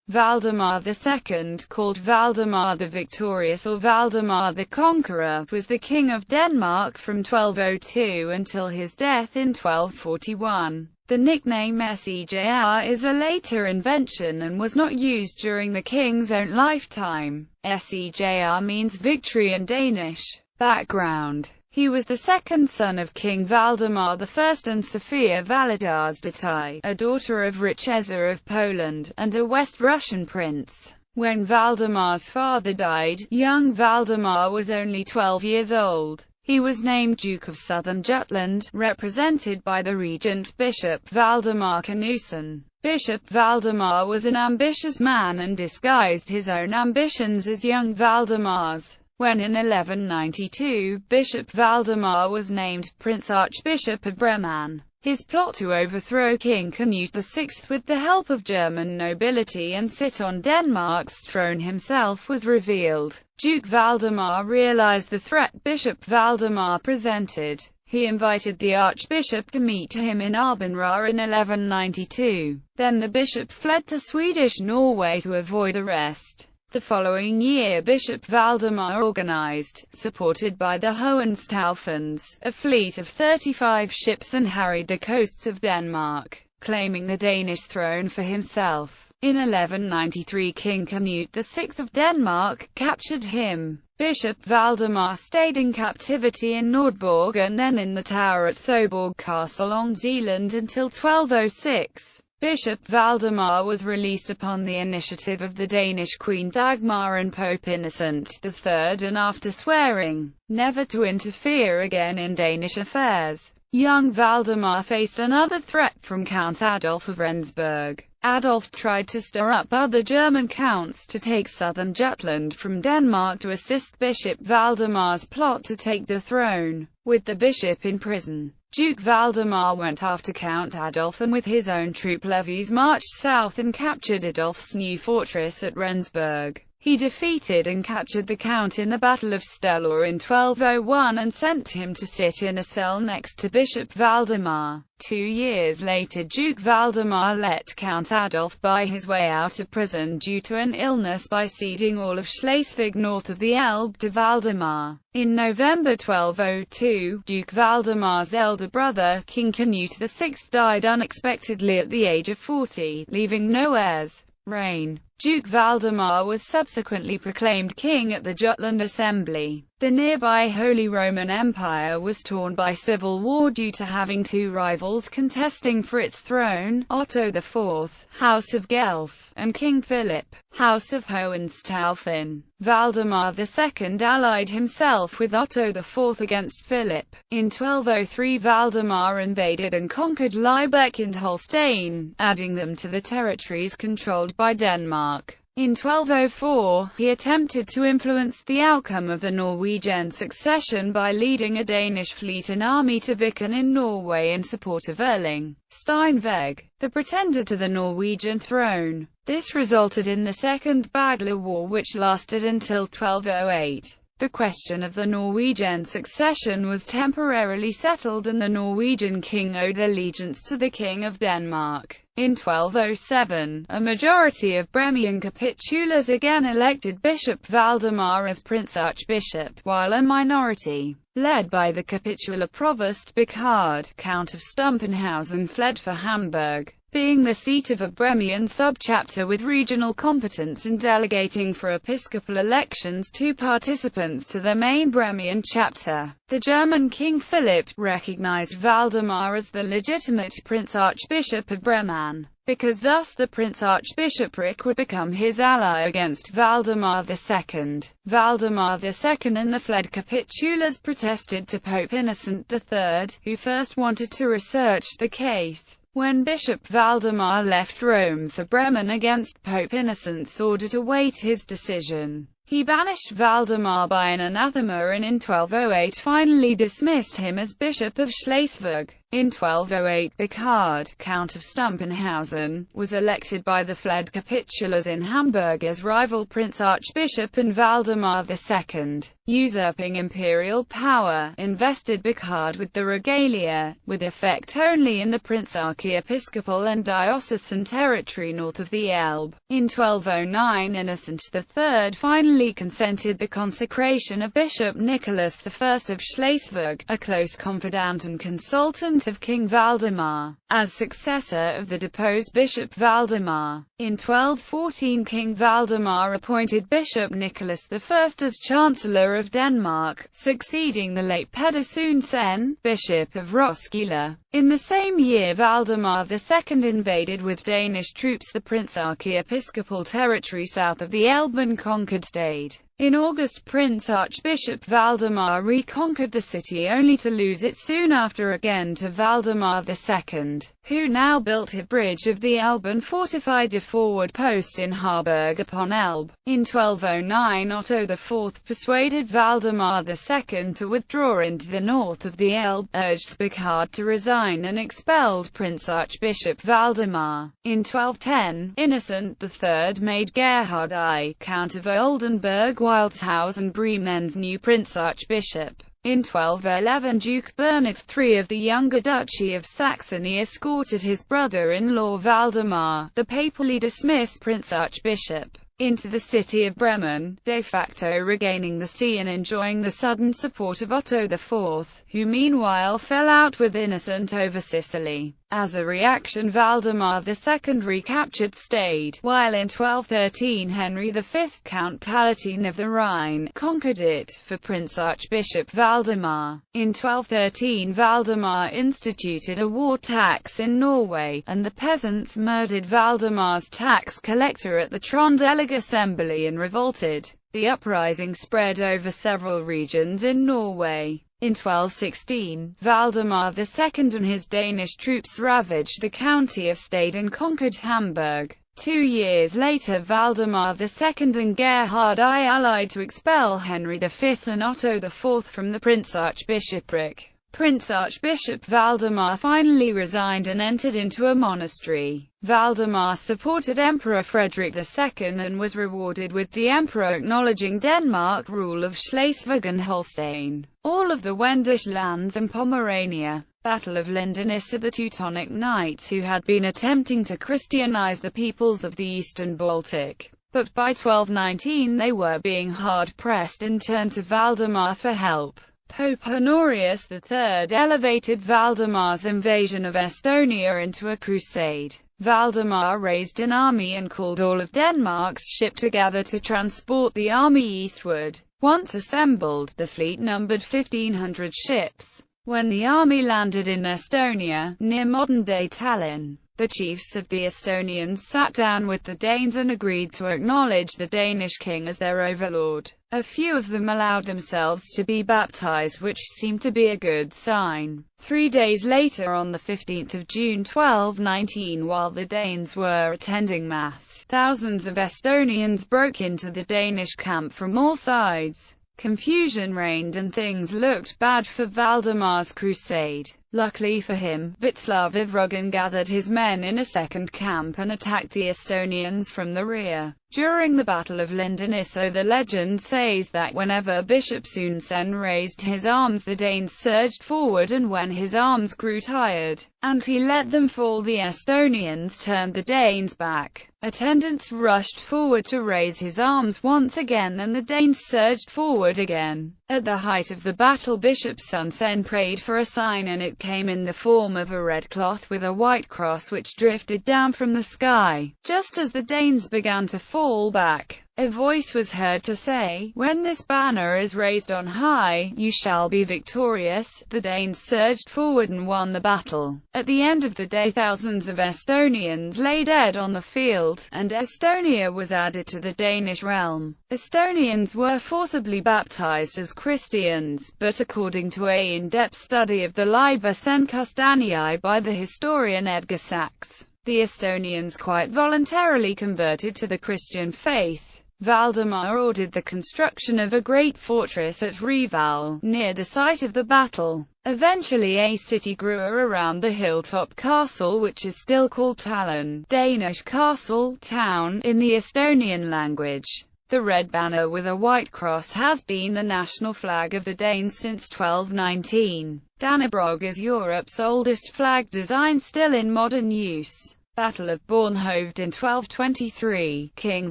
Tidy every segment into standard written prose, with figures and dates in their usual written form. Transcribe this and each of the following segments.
Valdemar II, called Valdemar the Victorious or Valdemar the Conqueror, was the King of Denmark from 1202 until his death in 1241. The nickname Sejr is a later invention and was not used during the king's own lifetime. Sejr means victory in Danish. Background: he was the second son of King Valdemar I and Sophia Validarsdottir, a daughter of Richeza of Poland, and a West Russian prince. When Valdemar's father died, young Valdemar was only 12 years old. He was named Duke of Southern Jutland, represented by the regent Bishop Valdemar Knudsen. Bishop Valdemar was an ambitious man and disguised his own ambitions as young Valdemar's. When in 1192, Bishop Valdemar was named Prince Archbishop of Bremen, his plot to overthrow King Canute VI with the help of German nobility and sit on Denmark's throne himself was revealed. Duke Valdemar realized the threat Bishop Valdemar presented. He invited the archbishop to meet him in Arbenra in 1192. Then the bishop fled to Swedish Norway to avoid arrest. The following year Bishop Valdemar organized, supported by the Hohenstaufens, a fleet of 35 ships and harried the coasts of Denmark, claiming the Danish throne for himself. In 1193 King Canute VI of Denmark captured him. Bishop Valdemar stayed in captivity in Nordborg and then in the tower at Soborg Castle on Zealand until 1206. Bishop Valdemar was released upon the initiative of the Danish Queen Dagmar and Pope Innocent III and after swearing never to interfere again in Danish affairs. Young Valdemar faced another threat from Count Adolf of Rendsburg. Adolf tried to stir up other German counts to take southern Jutland from Denmark to assist Bishop Valdemar's plot to take the throne. With the bishop in prison, Duke Valdemar went after Count Adolf and with his own troop levies marched south and captured Adolf's new fortress at Rendsburg. He defeated and captured the count in the Battle of Stelor in 1201 and sent him to sit in a cell next to Bishop Valdemar. 2 years later Duke Valdemar let Count Adolf buy his way out of prison due to an illness by ceding all of Schleswig north of the Elbe to Valdemar. In November 1202, Duke Valdemar's elder brother, King Canute VI, died unexpectedly at the age of 40, leaving no heirs. Reign. Duke Valdemar was subsequently proclaimed king at the Jutland Assembly. The nearby Holy Roman Empire was torn by civil war due to having two rivals contesting for its throne, Otto IV, House of Guelph, and King Philip, House of Hohenstaufen. Valdemar II allied himself with Otto IV against Philip. In 1203 Valdemar invaded and conquered Liebeck and Holstein, adding them to the territories controlled by Denmark. In 1204, he attempted to influence the outcome of the Norwegian succession by leading a Danish fleet and army to Viken in Norway in support of Erling Steinveg, the pretender to the Norwegian throne. This resulted in the Second Bagler War, which lasted until 1208. The question of the Norwegian succession was temporarily settled and the Norwegian king owed allegiance to the King of Denmark. In 1207, a majority of Bremian capitulars again elected Bishop Valdemar as Prince Archbishop, while a minority, led by the capitular provost Bechard, Count of Stumpenhausen, fled for Hamburg, being the seat of a Bremian subchapter with regional competence in delegating for episcopal elections to participants to the main Bremian chapter. The German King Philip recognized Valdemar as the legitimate Prince Archbishop of Bremen, because thus the Prince Archbishopric would become his ally against Valdemar II. Valdemar II and the fled capitulars protested to Pope Innocent III, who first wanted to research the case. When Bishop Valdemar left Rome for Bremen against Pope Innocent's order to wait his decision, he banished Valdemar by an anathema and in 1208 finally dismissed him as Bishop of Schleswig. In 1208, Burchard, Count of Stumpenhausen, was elected by the fled capitulars in Hamburg as rival Prince-Archbishop, and Valdemar II, usurping imperial power, invested Burchard with the regalia, with effect only in the Prince-Archiepiscopal and diocesan territory north of the Elbe. In 1209, Innocent III finally consented the consecration of Bishop Nicholas I of Schleswig, a close confidant and consultant of King Valdemar, as successor of the deposed Bishop Valdemar. In 1214, King Valdemar appointed Bishop Nicholas I as Chancellor of Denmark, succeeding the late Peder Sundsen, Bishop of Roskilde. In the same year, Valdemar II invaded with Danish troops the Prince-Archiepiscopal territory south of the Elbe and conquered Stade. In August, Prince-Archbishop Valdemar reconquered the city only to lose it soon after again to Valdemar II, who now built a bridge of the Elbe and fortified a forward post in Harburg upon Elbe. In 1209, Otto IV persuaded Valdemar II to withdraw into the north of the Elbe, urged Burchard to resign, and expelled Prince-Archbishop Valdemar. In 1210, Innocent III made Gerhard I, Count of Oldenburg, Wildeshausen, Bremen's new Prince-Archbishop. In 1211, Duke Bernard III of the Younger Duchy of Saxony escorted his brother-in-law Valdemar, the papally dismissed Prince-Archbishop, into the city of Bremen, de facto regaining the see and enjoying the sudden support of Otto IV, who meanwhile fell out with Innocent over Sicily. As a reaction, Valdemar II recaptured Stade, while in 1213 Henry V, Count Palatine of the Rhine, conquered it, for Prince-Archbishop Valdemar. In 1213 Valdemar instituted a war tax in Norway, and the peasants murdered Valdemar's tax collector at the Trøndelag Assembly and revolted. The uprising spread over several regions in Norway. In 1216, Valdemar II and his Danish troops ravaged the county of Stade and conquered Hamburg. 2 years later, Valdemar II and Gerhard I allied to expel Henry V and Otto IV from the Prince-Archbishopric. Prince-Archbishop Valdemar finally resigned and entered into a monastery. Valdemar supported Emperor Frederick II and was rewarded with the emperor acknowledging Denmark rule of Schleswig and Holstein, all of the Wendish lands and Pomerania. Battle of Lindenice. The Teutonic Knights, who had been attempting to Christianize the peoples of the eastern Baltic, but by 1219 they were being hard-pressed, and turned to Valdemar for help. Pope Honorius III elevated Valdemar's invasion of Estonia into a crusade. Valdemar raised an army and called all of Denmark's ships together to transport the army eastward. Once assembled, the fleet numbered 1,500 ships. When the army landed in Estonia, near modern-day Tallinn, the chiefs of the Estonians sat down with the Danes and agreed to acknowledge the Danish king as their overlord. A few of them allowed themselves to be baptized, which seemed to be a good sign. 3 days later, on the 15th of June 1219, while the Danes were attending Mass, thousands of Estonians broke into the Danish camp from all sides. Confusion reigned and things looked bad for Valdemar's crusade. Luckily for him, Václav of Ruggen gathered his men in a second camp and attacked the Estonians from the rear. During the Battle of Lindenice, the legend says that whenever Bishop Sundsen raised his arms, the Danes surged forward, and when his arms grew tired, and he let them fall, the Estonians turned the Danes back. Attendants rushed forward to raise his arms once again, and the Danes surged forward again. At the height of the battle, Bishop Sundsen prayed for a sign, and it came in the form of a red cloth with a white cross which drifted down from the sky. Just as the Danes began to fall back, a voice was heard to say, "When this banner is raised on high, you shall be victorious." The Danes surged forward and won the battle. At the end of the day, thousands of Estonians lay dead on the field, and Estonia was added to the Danish realm. Estonians were forcibly baptized as Christians, but according to an in-depth study of the Liber Sencustanii by the historian Edgar Sachs, the Estonians quite voluntarily converted to the Christian faith. Valdemar ordered the construction of a great fortress at Reval, near the site of the battle. Eventually a city grew around the hilltop castle, which is still called Tallinn, Danish castle, town, in the Estonian language. The red banner with a white cross has been the national flag of the Danes since 1219. Dannebrog is Europe's oldest flag design still in modern use. Battle of Bornhoved in 1223, King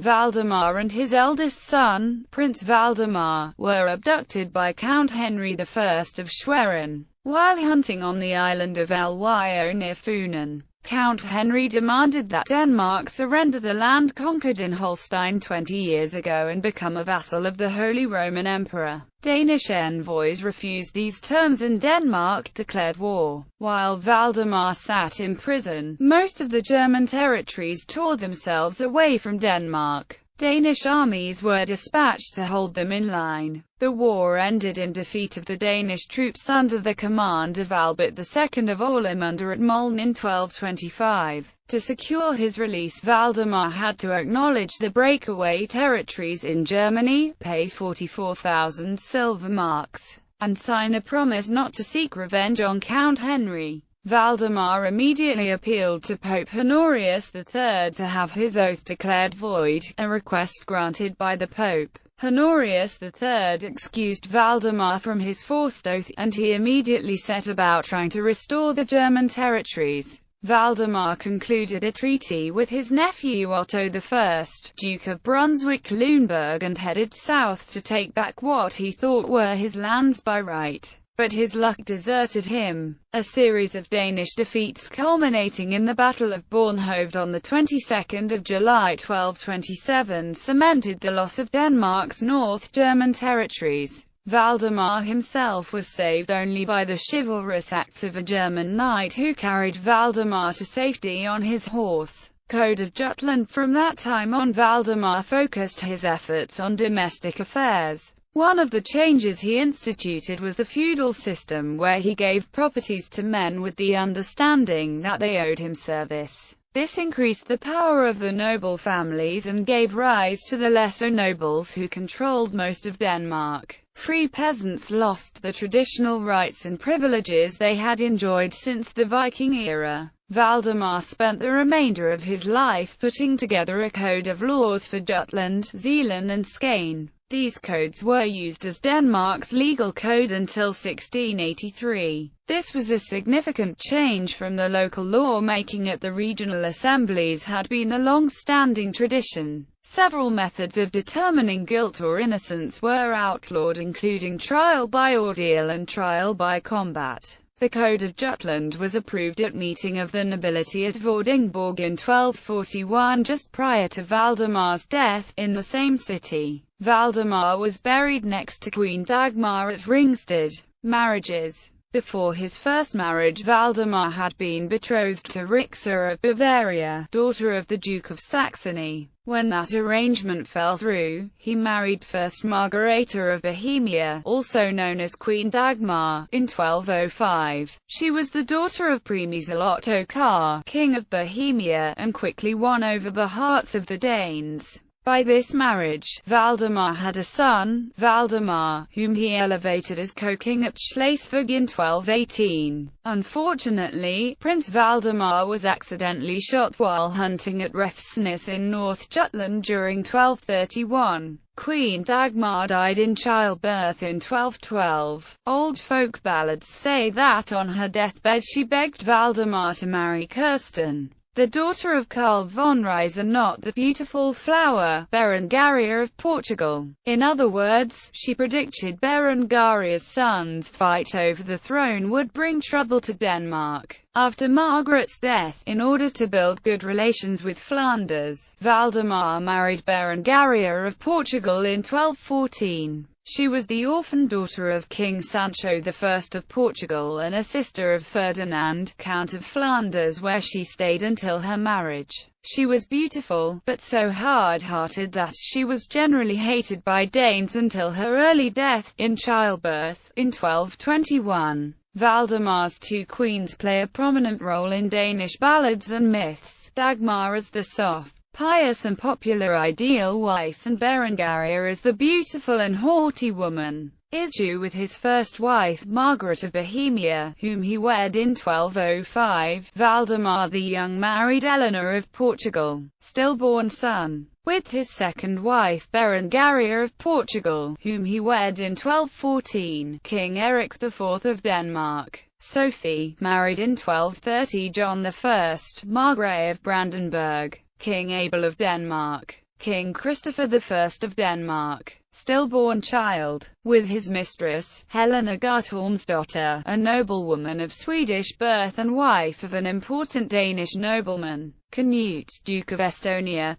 Valdemar and his eldest son, Prince Valdemar, were abducted by Count Henry I of Schwerin. While hunting on the island of Elwyo near Funen, Count Henry demanded that Denmark surrender the land conquered in Holstein 20 years ago and become a vassal of the Holy Roman Emperor. Danish envoys refused these terms and Denmark declared war. While Valdemar sat in prison, most of the German territories tore themselves away from Denmark. Danish armies were dispatched to hold them in line. The war ended in defeat of the Danish troops under the command of Albert II of Orlamunda at Muln in 1225. To secure his release, Valdemar had to acknowledge the breakaway territories in Germany, pay 44,000 silver marks, and sign a promise not to seek revenge on Count Henry. Valdemar immediately appealed to Pope Honorius III to have his oath declared void, a request granted by the Pope. Honorius III excused Valdemar from his forced oath, and he immediately set about trying to restore the German territories. Valdemar concluded a treaty with his nephew Otto I, Duke of Brunswick-Luneburg, and headed south to take back what he thought were his lands by right. But his luck deserted him. A series of Danish defeats culminating in the Battle of Bornhoved on the 22nd of July 1227 cemented the loss of Denmark's North German territories. Valdemar himself was saved only by the chivalrous acts of a German knight who carried Valdemar to safety on his horse. Code of Jutland. From that time on, Valdemar focused his efforts on domestic affairs. One of the changes he instituted was the feudal system, where he gave properties to men with the understanding that they owed him service. This increased the power of the noble families and gave rise to the lesser nobles who controlled most of Denmark. Free peasants lost the traditional rights and privileges they had enjoyed since the Viking era. Valdemar spent the remainder of his life putting together a code of laws for Jutland, Zealand and Skane. These codes were used as Denmark's legal code until 1683. This was a significant change from the local law-making at the regional assemblies had been a long-standing tradition. Several methods of determining guilt or innocence were outlawed, including trial by ordeal and trial by combat. The Code of Jutland was approved at meeting of the nobility at Vordingborg in 1241, just prior to Valdemar's death, in the same city. Valdemar was buried next to Queen Dagmar at Ringsted. Marriages. Before his first marriage, Valdemar had been betrothed to Rixa of Bavaria, daughter of the Duke of Saxony. When that arrangement fell through, he married first Margareta of Bohemia, also known as Queen Dagmar, in 1205. She was the daughter of Przemysl Ottokar, King of Bohemia, and quickly won over the hearts of the Danes. By this marriage, Valdemar had a son, Valdemar, whom he elevated as co-king at Schleswig in 1218. Unfortunately, Prince Valdemar was accidentally shot while hunting at Refsnes in North Jutland during 1231. Queen Dagmar died in childbirth in 1212. Old folk ballads say that on her deathbed she begged Valdemar to marry Kirsten, the daughter of Karl von Ryes, and not the beautiful flower, Berengaria of Portugal. In other words, she predicted Berengaria's son's fight over the throne would bring trouble to Denmark. After Margaret's death, in order to build good relations with Flanders, Valdemar married Berengaria of Portugal in 1214. She was the orphan daughter of King Sancho I of Portugal and a sister of Ferdinand, Count of Flanders, where she stayed until her marriage. She was beautiful, but so hard-hearted that she was generally hated by Danes until her early death, in childbirth, in 1221. Valdemar's two queens play a prominent role in Danish ballads and myths. Dagmar as the soft, pious and popular ideal wife, and Berengaria as the beautiful and haughty woman. Issue with his first wife, Margaret of Bohemia, whom he wed in 1205. Valdemar the Young married Eleanor of Portugal, stillborn son. With his second wife, Berengaria of Portugal, whom he wed in 1214. King Eric IV of Denmark. Sophie, married in 1230. John I, Margrave of Brandenburg. King Abel of Denmark. King Christopher I of Denmark. Stillborn child. With his mistress, Helena Guttormsdotter, a noblewoman of Swedish birth and wife of an important Danish nobleman. Canute, Duke of Estonia,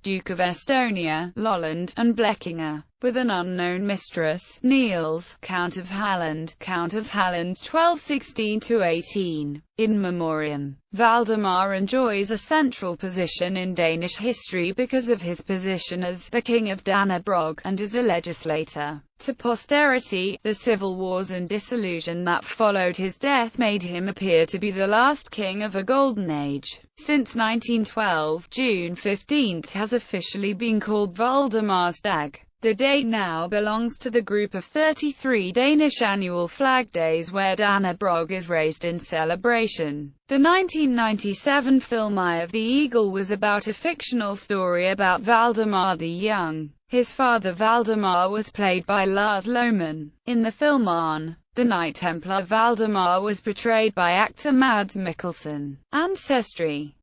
Lolland, and Blekinge. With an unknown mistress, Niels, Count of Halland, 1216–18. In memoriam. Valdemar enjoys a central position in Danish history because of his position as the King of Dannebrog, and as a legislator. To posterity, the civil wars and dissolution that followed his death made him appear to be the last king of a golden age. Since 1912, June 15 has officially been called Valdemar's Dag. The date now belongs to the group of 33 Danish annual flag days where Dannebrog is raised in celebration. The 1997 film Eye of the Eagle was about a fictional story about Valdemar the Young. His father Valdemar was played by Lars Lohmann. In the film On the Knight Templar, Valdemar was portrayed by actor Mads Mikkelsen. Ancestry.